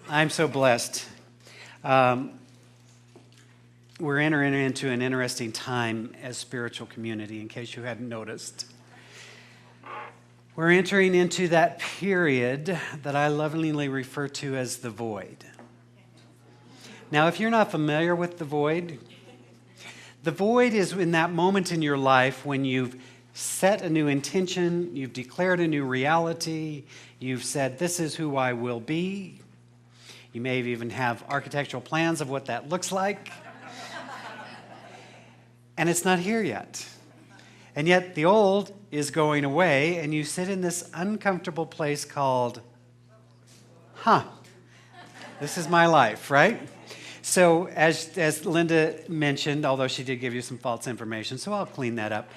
I'm so blessed. We're entering into an interesting time as spiritual community, in case you hadn't noticed. We're entering into that period that I lovingly refer to as the void. Now, if you're not familiar with the void is in that moment in your life when you've set a new intention, you've declared a new reality, you've said, this is who I will be. You may even have architectural plans of what that looks like. And it's not here yet. And yet the old is going away, and you sit in this uncomfortable place called, this is my life, right? So as Linda mentioned, although she did give you some false information, so I'll clean that up.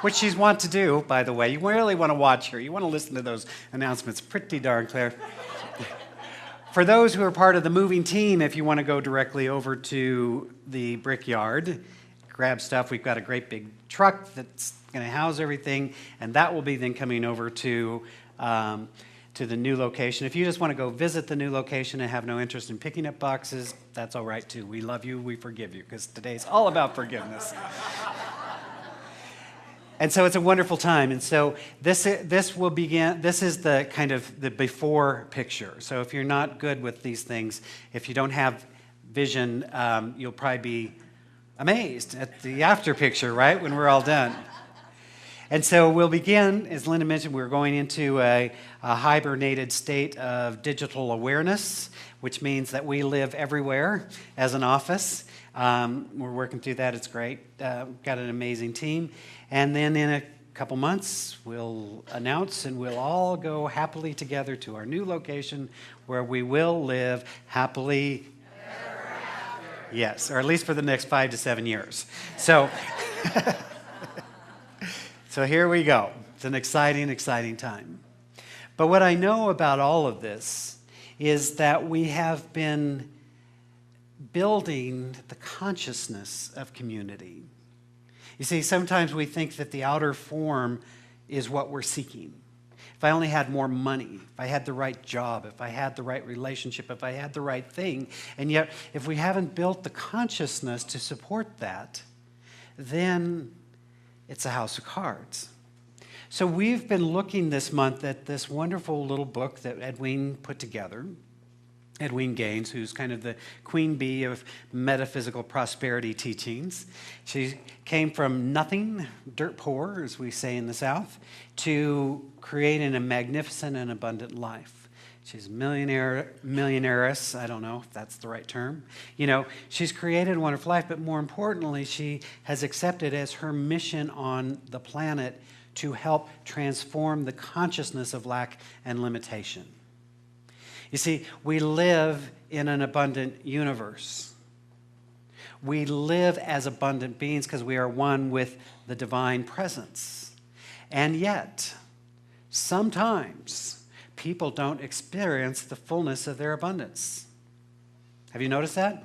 Which she's wont to do, by the way. You really want to watch her. You want to listen to those announcements pretty darn clear. For those who are part of the moving team, if you want to go directly over to the brickyard, grab stuff. We've got a great big truck that's going to house everything, and that will be then coming over to the new location. If you just want to go visit the new location and have no interest in picking up boxes, that's all right too. We love you, we forgive you, because today's all about forgiveness. And so it's a wonderful time. And so this will begin, this is the kind of the before picture. So if you're not good with these things, if you don't have vision, you'll probably be amazed at the after picture, right, when we're all done. And so we'll begin, as Linda mentioned, we're going into a hibernated state of digital awareness, which means that we live everywhere as an office. We're working through that. It's great. We've got an amazing team. And then in a couple months, we'll announce and we'll all go happily together to our new location where we will live happily ever after. Yes, or at least for the next 5 to 7 years. So, so here we go. It's an exciting, exciting time. But what I know about all of this is that we have been building the consciousness of community. You see, sometimes we think that the outer form is what we're seeking. If I only had more money, if I had the right job, if I had the right relationship, if I had the right thing, and yet if we haven't built the consciousness to support that, then it's a house of cards. So we've been looking this month at this wonderful little book that Edwene put together. Edwene Gaines, who's kind of the queen bee of metaphysical prosperity teachings. She came from nothing, dirt poor, as we say in the South, to creating a magnificent and abundant life. She's a millionairess, I don't know if that's the right term. You know, she's created a wonderful life, but more importantly, she has accepted as her mission on the planet to help transform the consciousness of lack and limitation. You see, we live in an abundant universe. We live as abundant beings because we are one with the divine presence. And yet, sometimes people don't experience the fullness of their abundance. Have you noticed that?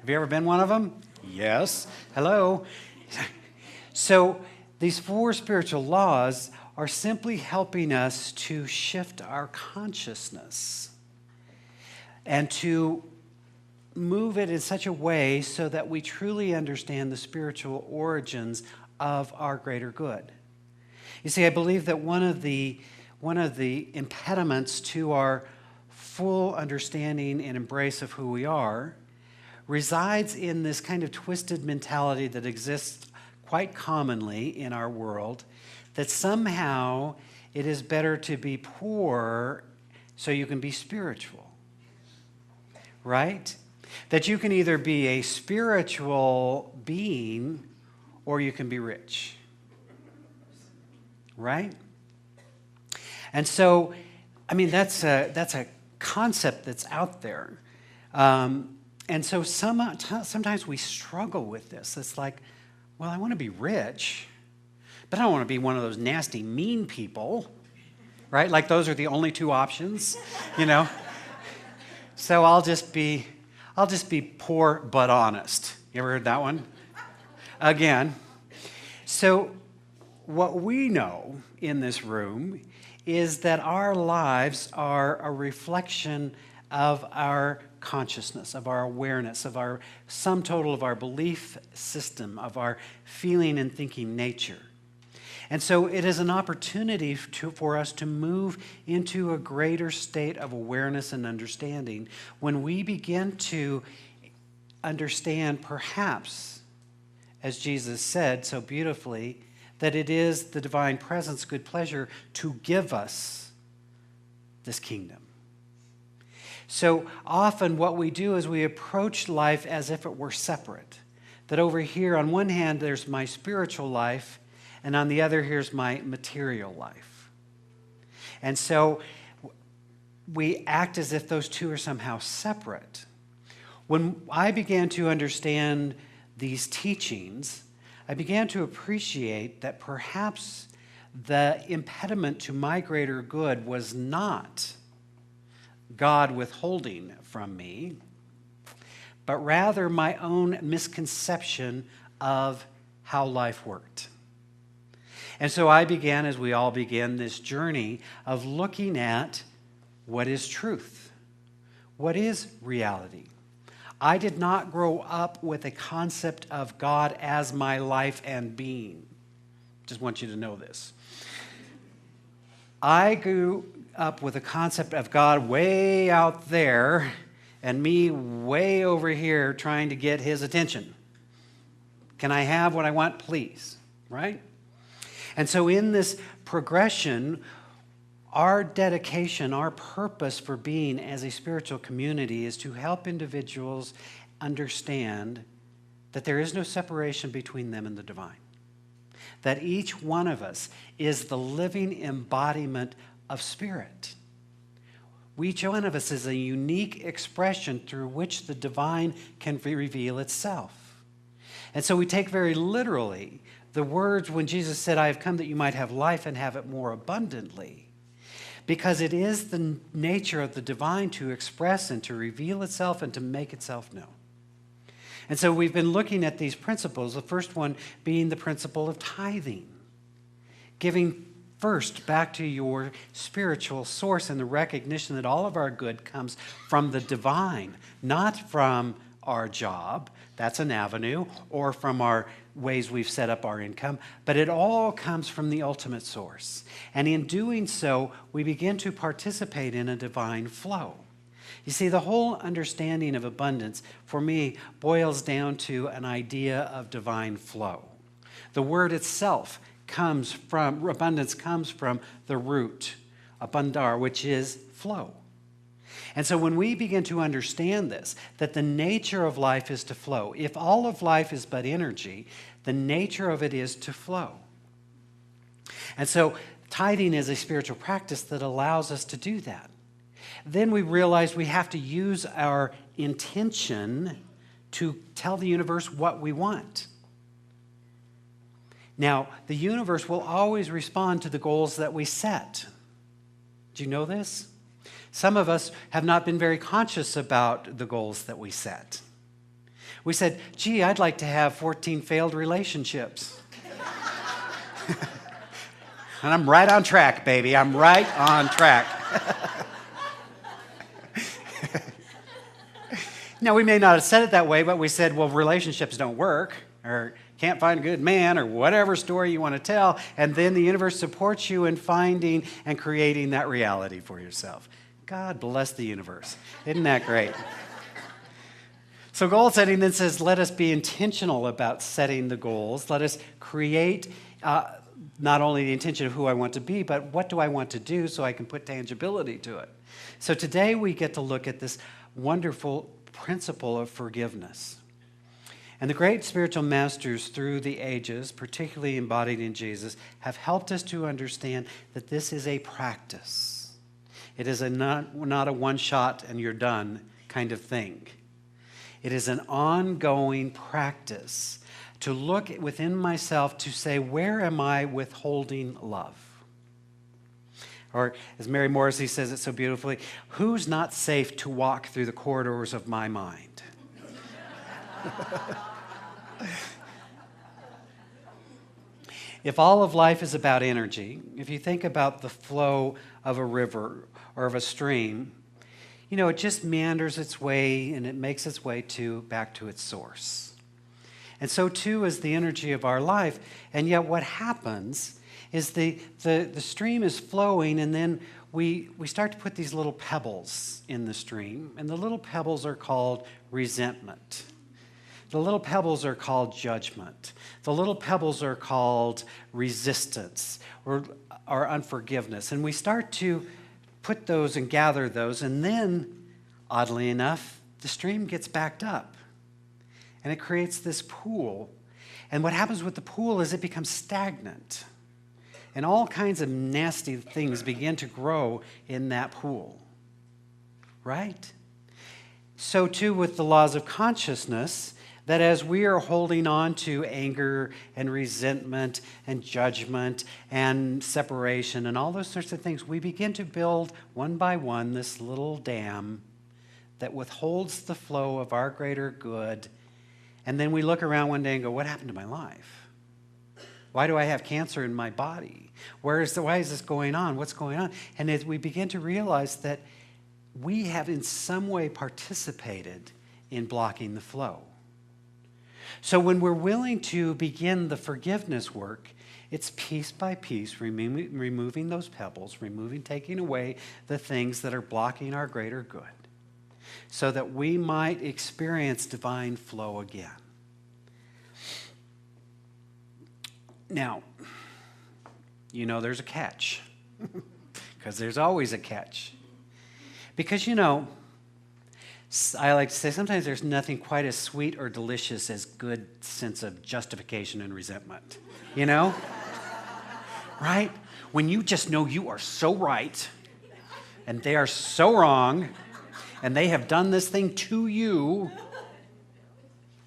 Have you ever been one of them? Yes. Hello. So these 4 spiritual laws are simply helping us to shift our consciousness and to move it in such a way so that we truly understand the spiritual origins of our greater good. You see, I believe that one of the impediments to our full understanding and embrace of who we are resides in this kind of twisted mentality that exists quite commonly in our world, that somehow it is better to be poor so you can be spiritual, right? That you can either be a spiritual being or you can be rich, right? And so, I mean, that's a concept that's out there. And so sometimes we struggle with this. It's like, well, I want to be rich, but I don't want to be one of those nasty, mean people, right? Like those are the only 2 options, you know? So I'll just be poor but honest. You ever heard that one? Again. So what we know in this room is that our lives are a reflection of our consciousness, of our awareness, of our sum total of our belief system, of our feeling and thinking nature. And so it is an opportunity for us to move into a greater state of awareness and understanding when we begin to understand, perhaps, as Jesus said so beautifully, that it is the divine presence, good pleasure, to give us this kingdom. So often what we do is we approach life as if it were separate. That over here, on one hand, there's my spiritual life, and on the other, here's my material life. And so we act as if those two are somehow separate. When I began to understand these teachings, I began to appreciate that perhaps the impediment to my greater good was not God withholding from me, but rather my own misconception of how life worked. And so I began, as we all begin, this journey of looking at what is truth, what is reality. I did not grow up with a concept of God as my life and being. Just want you to know this. I grew up with a concept of God way out there and me way over here trying to get his attention. Can I have what I want, please? Right? And so in this progression, our dedication, our purpose for being as a spiritual community is to help individuals understand that there is no separation between them and the divine. That each one of us is the living embodiment of spirit. Each one of us is a unique expression through which the divine can reveal itself. And so we take very literally the words when Jesus said, I have come that you might have life and have it more abundantly. Because it is the nature of the divine to express and to reveal itself and to make itself known. And so we've been looking at these principles, the first one being the principle of tithing. Giving first back to your spiritual source and the recognition that all of our good comes from the divine, not from our job, that's an avenue, or from our ways we've set up our income, but it all comes from the ultimate source. And in doing so, we begin to participate in a divine flow. You see, the whole understanding of abundance, for me, boils down to an idea of divine flow. The word itself abundance comes from the root, abundar, which is flow. And so when we begin to understand this, that the nature of life is to flow, if all of life is but energy, the nature of it is to flow. And so tithing is a spiritual practice that allows us to do that. Then we realize we have to use our intention to tell the universe what we want. Now, the universe will always respond to the goals that we set. Do you know this? Some of us have not been very conscious about the goals that we set. We said, gee, I'd like to have 14 failed relationships. And I'm right on track, baby. I'm right on track. Now, we may not have said it that way, but we said, well, relationships don't work, or can't find a good man, or whatever story you want to tell, and then the universe supports you in finding and creating that reality for yourself. God bless the universe. Isn't that great? So goal setting then says, let us be intentional about setting the goals. Let us create not only the intention of who I want to be, but what do I want to do so I can put tangibility to it. So today we get to look at this wonderful principle of forgiveness. And the great spiritual masters through the ages, particularly embodied in Jesus, have helped us to understand that this is a practice. It is not a one-shot and you're done kind of thing. It is an ongoing practice to look within myself to say, where am I withholding love? Or as Mary Morrissey says it so beautifully, who's not safe to walk through the corridors of my mind? If all of life is about energy, if you think about the flow of a river or of a stream, it just meanders its way and it makes its way back to its source. And so too is the energy of our life. And yet what happens is the stream is flowing, and then we start to put these little pebbles in the stream, and the little pebbles are called resentment. The little pebbles are called judgment. The little pebbles are called resistance or unforgiveness. And we start to put those and gather those, and then, oddly enough, the stream gets backed up. And it creates this pool. And what happens with the pool is it becomes stagnant. And all kinds of nasty things begin to grow in that pool. Right? So too with the laws of consciousness, that as we are holding on to anger and resentment and judgment and separation and all those sorts of things, we begin to build one by one this little dam that withholds the flow of our greater good. And then we look around one day and go, what happened to my life? Why do I have cancer in my body? Why is this going on? What's going on? And as we begin to realize that we have in some way participated in blocking the flow. So when we're willing to begin the forgiveness work, it's piece by piece, removing those pebbles, taking away the things that are blocking our greater good, so that we might experience divine flow again. Now, there's a catch, because there's always a catch. Because, I like to say sometimes there's nothing quite as sweet or delicious as good sense of justification and resentment. Right? When you just know you are so right and they are so wrong and they have done this thing to you.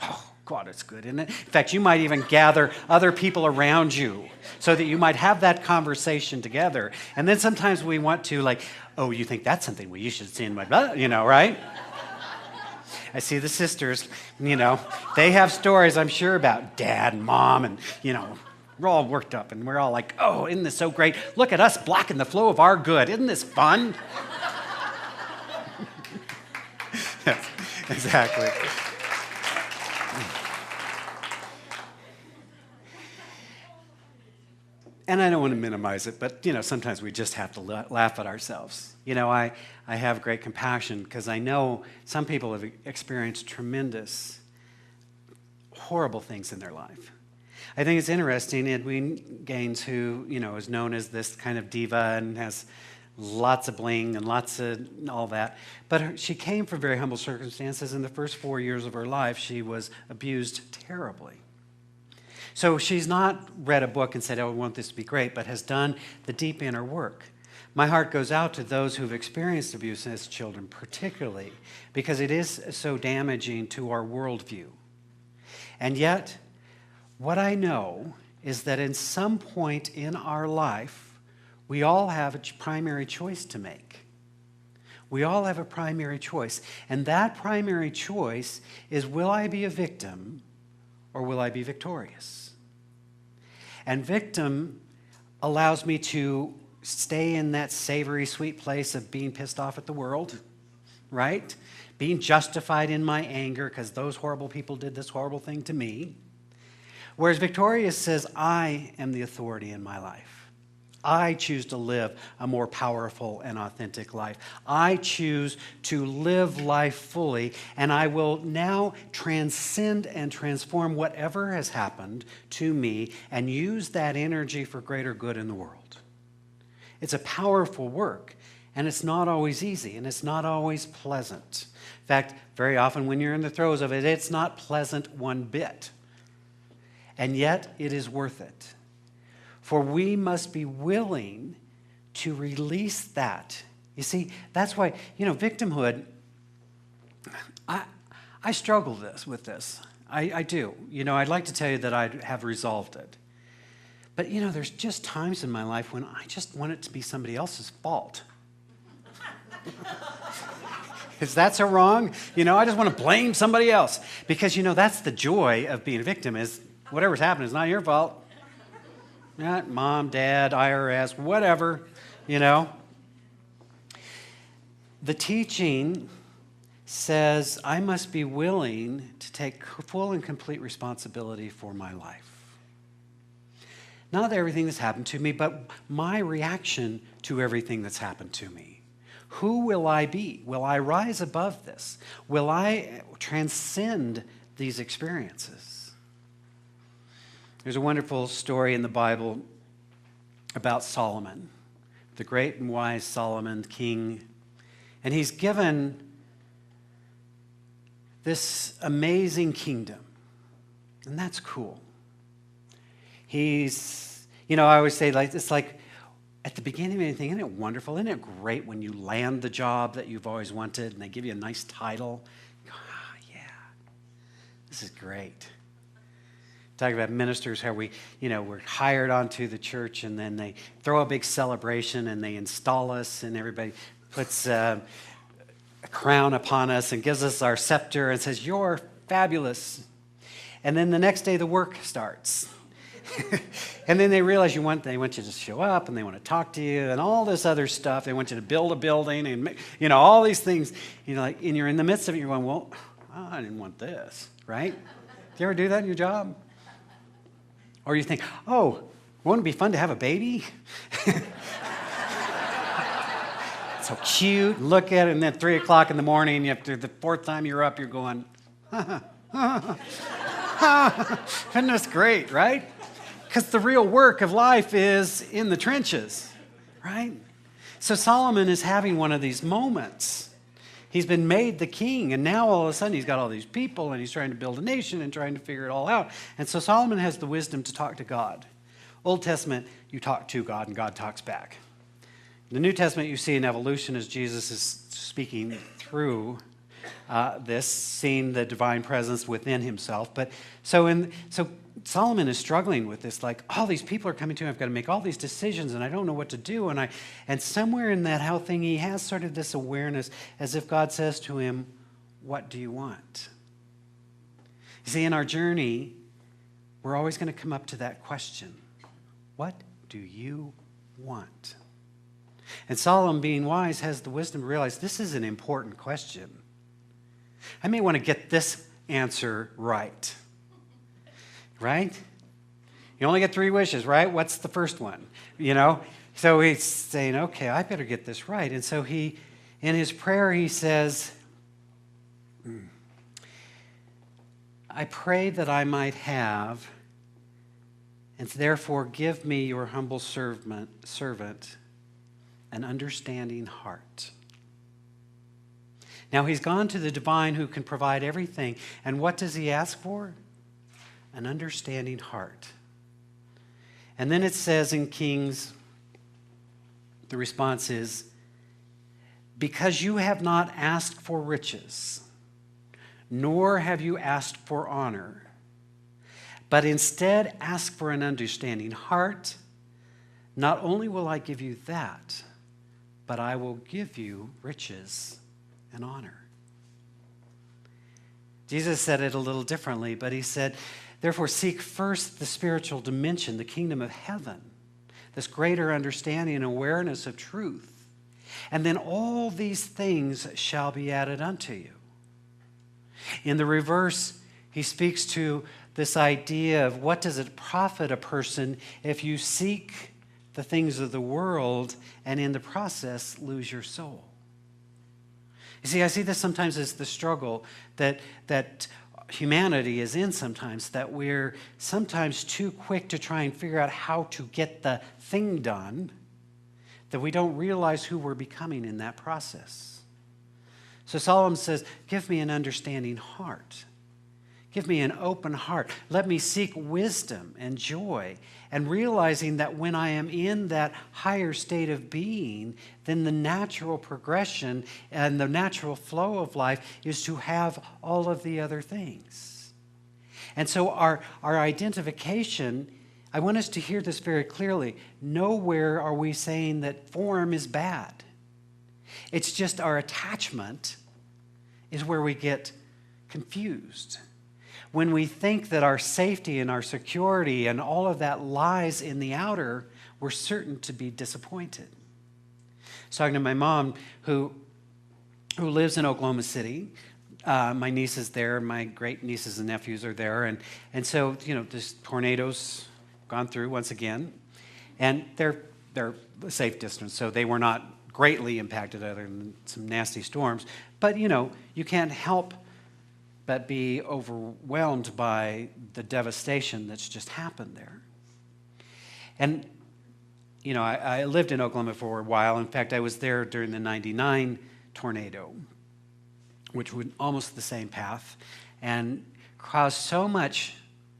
Oh, God, it's good, isn't it? In fact, you might even gather other people around you so that you might have that conversation together. And then sometimes we want to oh, you think that's something? Well, you should see in my blood, right? I see the sisters, they have stories, I'm sure, about dad and mom, and, we're all worked up, and we're all like, oh, isn't this so great? Look at us blocking the flow of our good. Isn't this fun? Yes, exactly. And I don't want to minimize it, but, sometimes we just have to laugh at ourselves. I have great compassion because I know some people have experienced tremendous, horrible things in their life. I think it's interesting, Edwin Gaines, who, is known as this kind of diva and has lots of bling and lots of all that, but she came from very humble circumstances. In the first 4 years of her life, she was abused terribly. So she's not read a book and said, oh, I want this to be great, but has done the deep inner work. My heart goes out to those who've experienced abuse as children, particularly because it is so damaging to our worldview. And yet, what I know is that in some point in our life, we all have a primary choice to make. We all have a primary choice. And that primary choice is, will I be a victim or will I be victorious? And victim allows me to stay in that savory, sweet place of being pissed off at the world, right? Being justified in my anger because those horrible people did this horrible thing to me. Whereas victorious says, I am the authority in my life. I choose to live a more powerful and authentic life. I choose to live life fully, and I will now transcend and transform whatever has happened to me and use that energy for greater good in the world. It's a powerful work, and it's not always easy, and it's not always pleasant. In fact, very often when you're in the throes of it, it's not pleasant one bit. And yet, it is worth it. For we must be willing to release that. You see, that's why, victimhood, I struggle with this. I do. I'd like to tell you that I have resolved it. But, there's just times in my life when I just want it to be somebody else's fault. Is that so wrong? I just want to blame somebody else. Because, that's the joy of being a victim is whatever's happened is not your fault. Mom, dad, IRS, whatever, you know. The teaching says I must be willing to take full and complete responsibility for my life. Not everything that's happened to me, but my reaction to everything that's happened to me. Who will I be? Will I rise above this? Will I transcend these experiences? There's a wonderful story in the Bible about Solomon, the great and wise Solomon, king. And he's given this amazing kingdom. And that's cool. He's, I always say, it's like at the beginning of anything, isn't it wonderful? Isn't it great when you land the job that you've always wanted and they give you a nice title? You go, yeah, this is great. Talking about ministers, how we're hired onto the church and then they throw a big celebration and they install us and everybody puts a crown upon us and gives us our scepter and says, you're fabulous. And then the next day the work starts. And then they realize they want you to show up and they want to talk to you and all this other stuff. They want you to build a building and, all these things. And you're in the midst of it, you're going, well, I didn't want this, right? Do you ever do that in your job? Or you think, won't it be fun to have a baby? So cute, look at it, and then 3 o'clock in the morning, after the fourth time you're up, you're going, isn't this great, right? Because the real work of life is in the trenches, right? So Solomon is having one of these moments. He's been made the king, and now all of a sudden he's got all these people, and he's trying to build a nation and trying to figure it all out. And so Solomon has the wisdom to talk to God. Old Testament, you talk to God, and God talks back. In the New Testament, you see an evolution as Jesus is speaking through this, seeing the divine presence within himself. But so Solomon is struggling with this, like all these people are coming to him. I've got to make all these decisions, and I don't know what to do. And somewhere in that how thing, he has sort of this awareness, as if God says to him, "What do you want?" You see, in our journey, we're always going to come up to that question: what do you want? And Solomon, being wise, has the wisdom to realize this is an important question. I may want to get this answer right. Right? You only get 3 wishes, right? What's the first one? So he's saying, okay, I better get this right. And so in his prayer, he says, I pray that I might have, and therefore give me, your humble servant, an understanding heart. Now he's gone to the divine who can provide everything. And what does he ask for? An understanding heart. And then it says in Kings, the response is, because you have not asked for riches, nor have you asked for honor, but instead ask for an understanding heart, not only will I give you that, but I will give you riches and honor. Jesus said it a little differently, but he said, therefore seek first the spiritual dimension, the kingdom of heaven, this greater understanding and awareness of truth, and then all these things shall be added unto you. In the reverse, he speaks to this idea of what does it profit a person if you seek the things of the world and in the process lose your soul. You see, I see this sometimes as the struggle that humanity is in sometimes, that we're sometimes too quick to try and figure out how to get the thing done, that we don't realize who we're becoming in that process. So Solomon says, give me an understanding heart. Give me an open heart. Let me seek wisdom and joy, and realizing that when I am in that higher state of being, then the natural progression and the natural flow of life is to have all of the other things. And so our identification, I want us to hear this very clearly. Nowhere are we saying that form is bad. It's just our attachment is where we get confused. When we think that our safety and our security and all of that lies in the outer, we're certain to be disappointed. I was talking to my mom who lives in Oklahoma City. My niece is there, my great nieces and nephews are there. And so, this tornado's gone through once again. And they're a safe distance, so they were not greatly impacted other than some nasty storms. But, you can't help but be overwhelmed by the devastation that's just happened there. And, I lived in Oklahoma for a while. In fact, I was there during the 99 tornado, which was almost the same path, and caused so much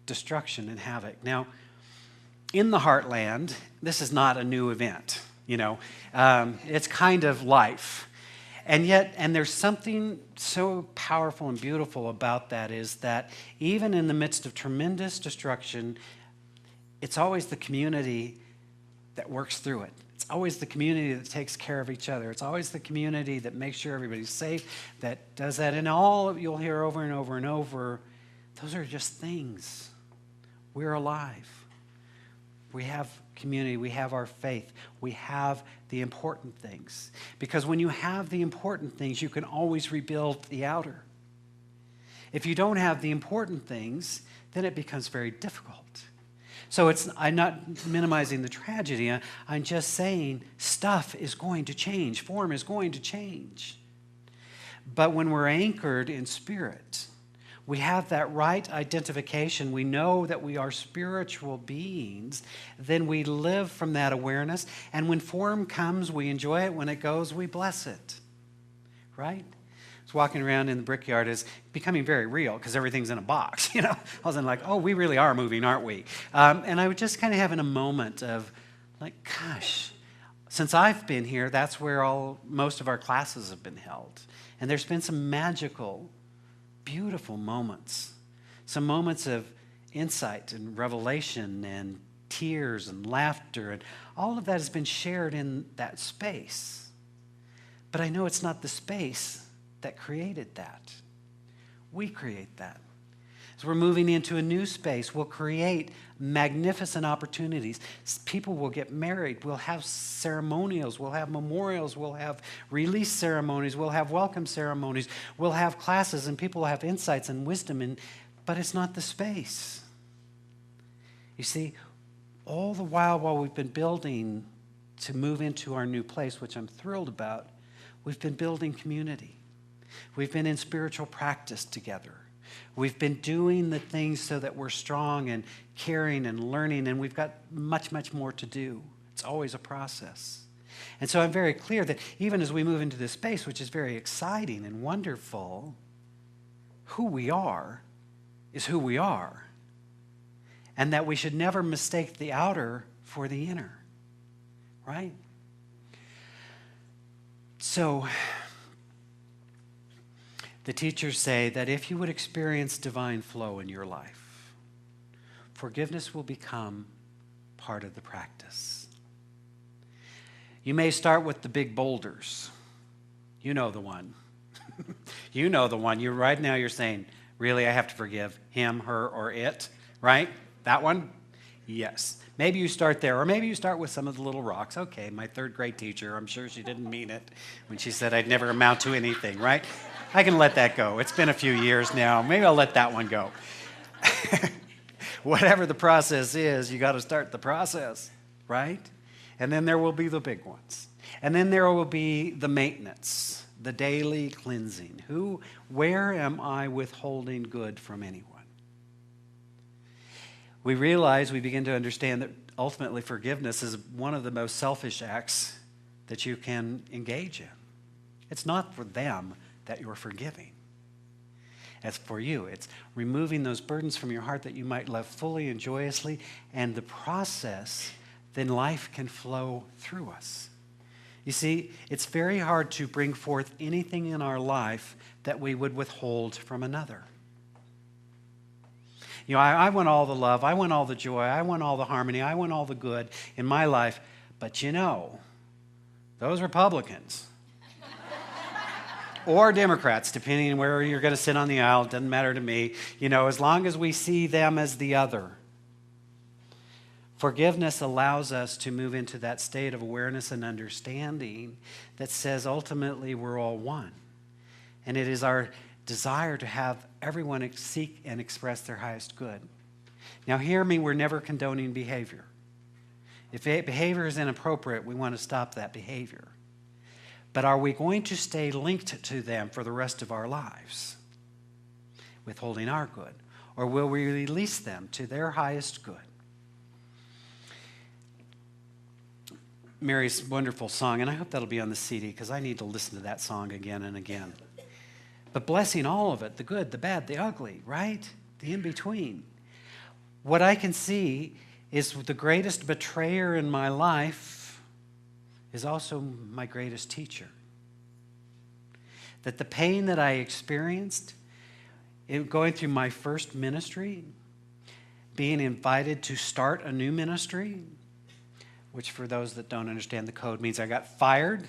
destruction and havoc. Now, in the heartland, this is not a new event, It's kind of life. And there's something so powerful and beautiful about that, is that even in the midst of tremendous destruction, it's always the community that works through it. It's always the community that takes care of each other. It's always the community that makes sure everybody's safe, that does that. And all you'll hear over and over and over, those are just things. We're alive. We have community, we have our faith, we have the important things. Because when you have the important things, you can always rebuild the outer. If you don't have the important things, then it becomes very difficult. So I'm not minimizing the tragedy. I'm just saying stuff is going to change. Form is going to change. But when we're anchored in spirit, we have that right identification. We know that we are spiritual beings. Then we live from that awareness. And when form comes, we enjoy it. When it goes, we bless it. Right? Walking around in the brickyard is becoming very real because everything's in a box, I wasn't like, oh, we really are moving, aren't we? And I was just kind of having a moment of like, gosh, since I've been here, that's where most of our classes have been held. And there's been some magical, beautiful moments, some moments of insight and revelation and tears and laughter, and all of that has been shared in that space. But I know it's not the space that created that. We create that. As we're moving into a new space, we'll create magnificent opportunities. People will get married. We'll have ceremonials. We'll have memorials. We'll have release ceremonies. We'll have welcome ceremonies. We'll have classes, and people will have insights and wisdom. But it's not the space. You see, all the while we've been building to move into our new place, which I'm thrilled about, we've been building community. We've been in spiritual practice together. We've been doing the things so that we're strong and caring and learning, and we've got much, much more to do. It's always a process. And so I'm very clear that even as we move into this space, which is very exciting and wonderful, who we are is who we are. And that we should never mistake the outer for the inner. Right? So the teachers say that if you would experience divine flow in your life, forgiveness will become part of the practice. You may start with the big boulders. You know the one. You know the one. Right now you're saying, really, I have to forgive him, her, or it, right? That one? Yes. Maybe you start there, or maybe you start with some of the little rocks. Okay, my third grade teacher, I'm sure she didn't mean it when she said I'd never amount to anything, right? I can let that go. It's been a few years now. Maybe I'll let that one go. Whatever the process is, you got to start the process, right? And then there will be the big ones. And then there will be the maintenance, the daily cleansing. Where am I withholding good from anyone? We begin to understand that ultimately forgiveness is one of the most selfish acts that you can engage in. It's not for them that you're forgiving. It's for you. It's removing those burdens from your heart that you might love fully and joyously, and the process, then life can flow through us. You see, it's very hard to bring forth anything in our life that we would withhold from another. I want all the love, I want all the joy, I want all the harmony, I want all the good in my life, but those Republicans, or Democrats, depending on where you're going to sit on the aisle. It doesn't matter to me. As long as we see them as the other. Forgiveness allows us to move into that state of awareness and understanding that says ultimately we're all one. And it is our desire to have everyone seek and express their highest good. Now hear me, we're never condoning behavior. If behavior is inappropriate, we want to stop that behavior. But are we going to stay linked to them for the rest of our lives, withholding our good? Or will we release them to their highest good? Mary's wonderful song, and I hope that'll be on the CD because I need to listen to that song again and again. But blessing all of it, the good, the bad, the ugly, right? The in-between. What I can see is the greatest betrayer in my life is also my greatest teacher. That the pain that I experienced in going through my first ministry, being invited to start a new ministry, which for those that don't understand the code means I got fired.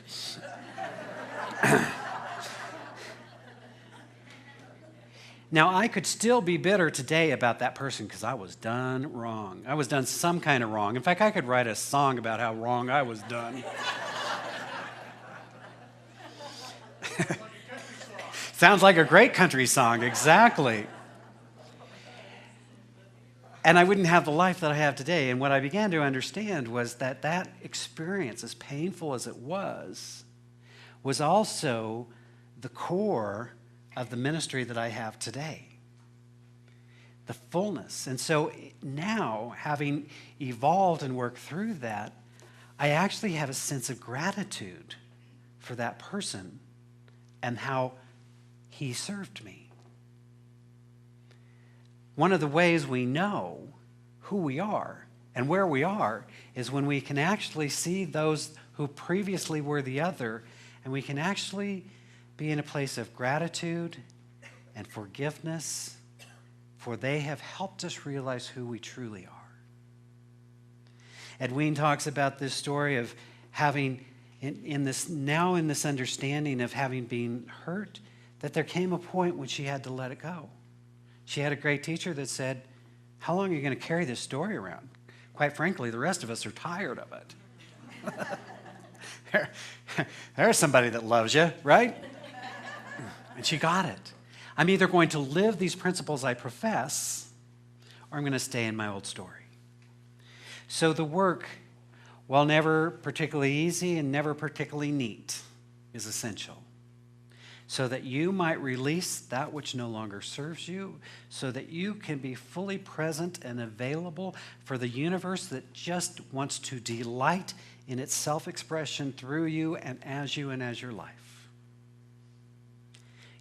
Now, I could still be bitter today about that person because I was done wrong. I was done some kind of wrong. In fact, I could write a song about how wrong I was done. Sounds like a great country song, exactly. And I wouldn't have the life that I have today. And what I began to understand was that that experience, as painful as it was also the core of the ministry that I have today. The fullness. And so now, having evolved and worked through that, I actually have a sense of gratitude for that person and how he served me. One of the ways we know who we are and where we are is when we can actually see those who previously were the other, and we can actually be in a place of gratitude and forgiveness, for they have helped us realize who we truly are. Edwene talks about this story of having, in this understanding of having been hurt, that there came a point when she had to let it go. She had a great teacher that said, how long are you going to carry this story around? Quite frankly, the rest of us are tired of it. There's somebody that loves you, right? And she got it. I'm either going to live these principles I profess, or I'm going to stay in my old story. So the work, while never particularly easy and never particularly neat, is essential. So that you might release that which no longer serves you, so that you can be fully present and available for the universe that just wants to delight in its self-expression through you and as your life.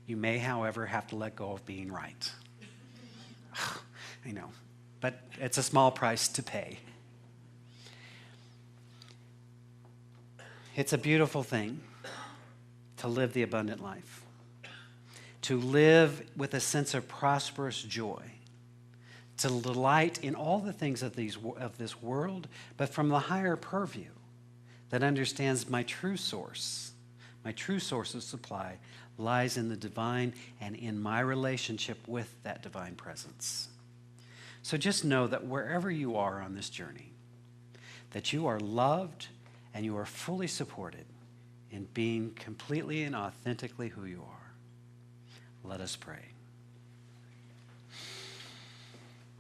You may, however, have to let go of being right. I know, but it's a small price to pay. It's a beautiful thing to live the abundant life, to live with a sense of prosperous joy, to delight in all the things of this world, but from the higher purview that understands my true source of supply lies in the divine and in my relationship with that divine presence. So just know that wherever you are on this journey, that you are loved and you are fully supported in being completely and authentically who you are. Let us pray.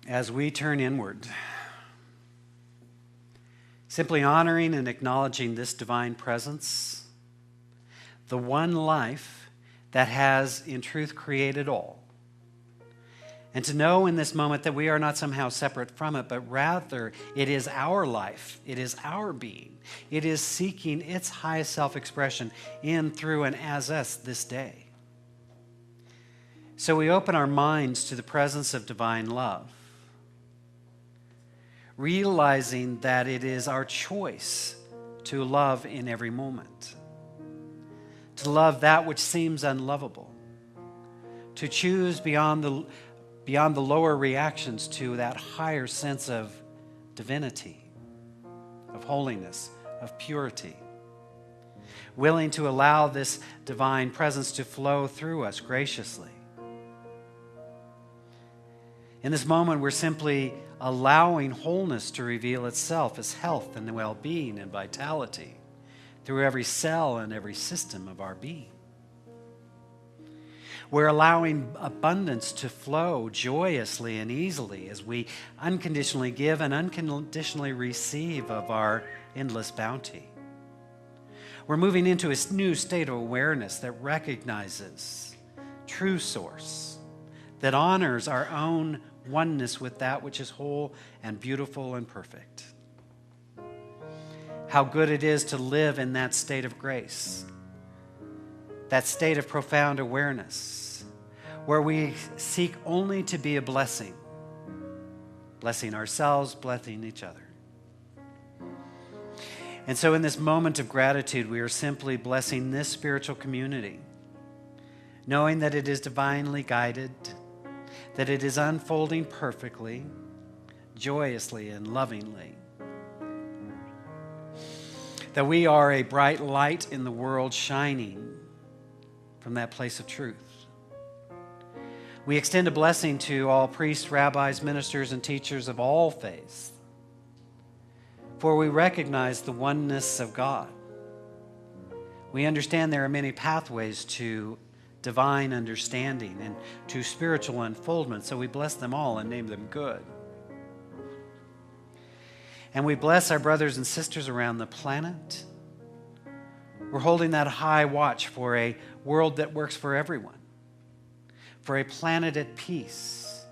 As we turn inward, simply honoring and acknowledging this divine presence, the one life that has in truth created all. And to know in this moment that we are not somehow separate from it, but rather it is our life, it is our being. It is seeking its highest self-expression in, through, and as us this day. So we open our minds to the presence of divine love, realizing that it is our choice to love in every moment, to love that which seems unlovable, to choose beyond the lower reactions to that higher sense of divinity, of holiness, of purity. willing to allow this divine presence to flow through us graciously. In this moment, we're simply allowing wholeness to reveal itself as health and well-being and vitality through every cell and every system of our being. We're allowing abundance to flow joyously and easily as we unconditionally give and unconditionally receive of our endless bounty. We're moving into a new state of awareness that recognizes true source, that honors our own oneness with that which is whole and beautiful and perfect. How good it is to live in that state of grace, that state of profound awareness, where we seek only to be a blessing, blessing ourselves, blessing each other. And so in this moment of gratitude, we are simply blessing this spiritual community, knowing that it is divinely guided, that it is unfolding perfectly, joyously, and lovingly. That we are a bright light in the world shining from that place of truth. We extend a blessing to all priests, rabbis, ministers, and teachers of all faiths, for we recognize the oneness of God. We understand there are many pathways to divine understanding and to spiritual unfoldment, so we bless them all and name them good. And we bless our brothers and sisters around the planet. We're holding that high watch for a world that works for everyone, for a planet at peace,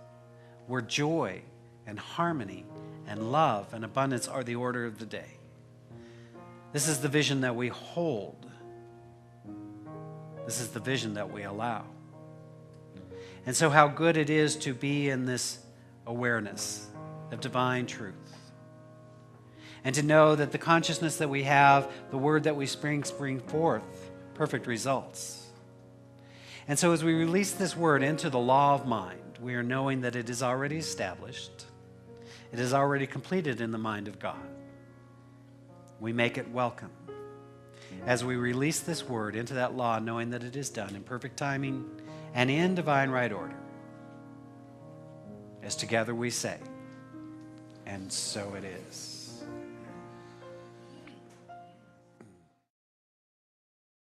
where joy and harmony and love and abundance are the order of the day. This is the vision that we hold. This is the vision that we allow. And so how good it is to be in this awareness of divine truth. And to know that the consciousness that we have, the word that we spring forth perfect results. And so as we release this word into the law of mind, we are knowing that it is already established. It is already completed in the mind of God. We make it welcome. As we release this word into that law, knowing that it is done in perfect timing and in divine right order. As together we say, and so it is.